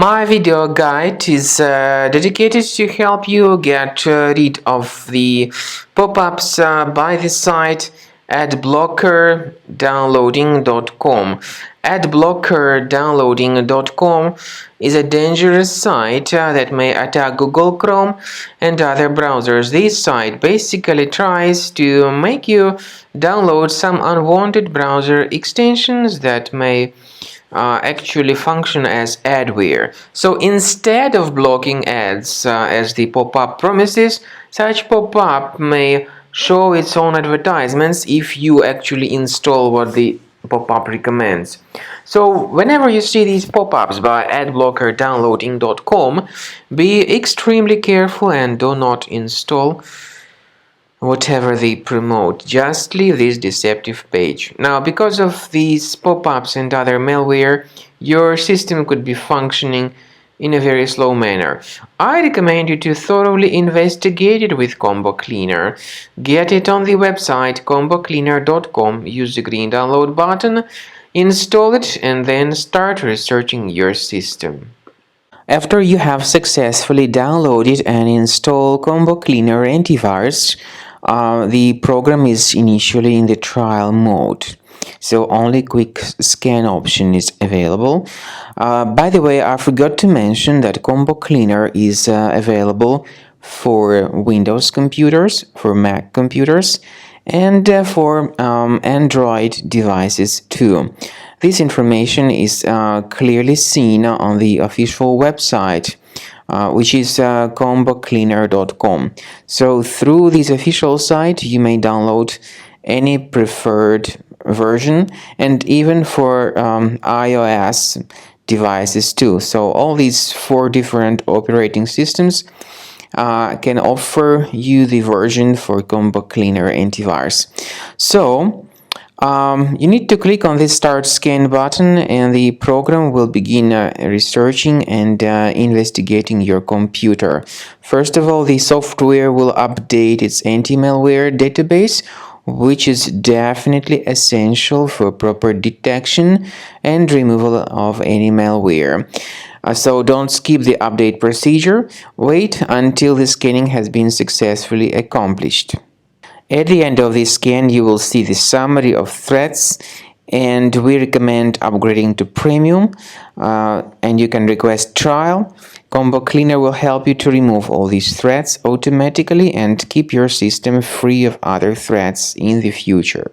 My video guide is dedicated to help you get rid of the pop-ups by the site adblockerdownloading.com. Adblockerdownloading.com is a dangerous site that may attack Google Chrome and other browsers. This site basically tries to make you download some unwanted browser extensions that may actually function as adware. So instead of blocking ads as the pop-up promises, such pop-up may show its own advertisements if you actually install what the pop-up recommends. So whenever you see these pop-ups by adblockerdownloading.com, be extremely careful and do not install whatever they promote. Just leave this deceptive page. Now, because of these pop-ups and other malware, your system could be functioning in a very slow manner. I recommend you to thoroughly investigate it with Combo Cleaner. Get it on the website combocleaner.com, use the green download button, install it, and then start researching your system. After you have successfully downloaded and installed Combo Cleaner antivirus, the program is initially in the trial mode, so only quick scan option is available. By the way, I forgot to mention that Combo Cleaner is available for Windows computers, for Mac computers, and for Android devices too. This information is clearly seen on the official website, which is combocleaner.com. So through this official site, you may download any preferred version, and even for iOS devices too. So all these 4 different operating systems can offer you the version for Combo Cleaner antivirus. So you need to click on this Start Scan button, and the program will begin researching and investigating your computer. First of all, the software will update its anti-malware database, which is definitely essential for proper detection and removal of any malware. So don't skip the update procedure. Wait until the scanning has been successfully accomplished. At the end of the scan, you will see the summary of threats, and we recommend upgrading to Premium, and you can request trial. Combo Cleaner will help you to remove all these threats automatically and keep your system free of other threats in the future.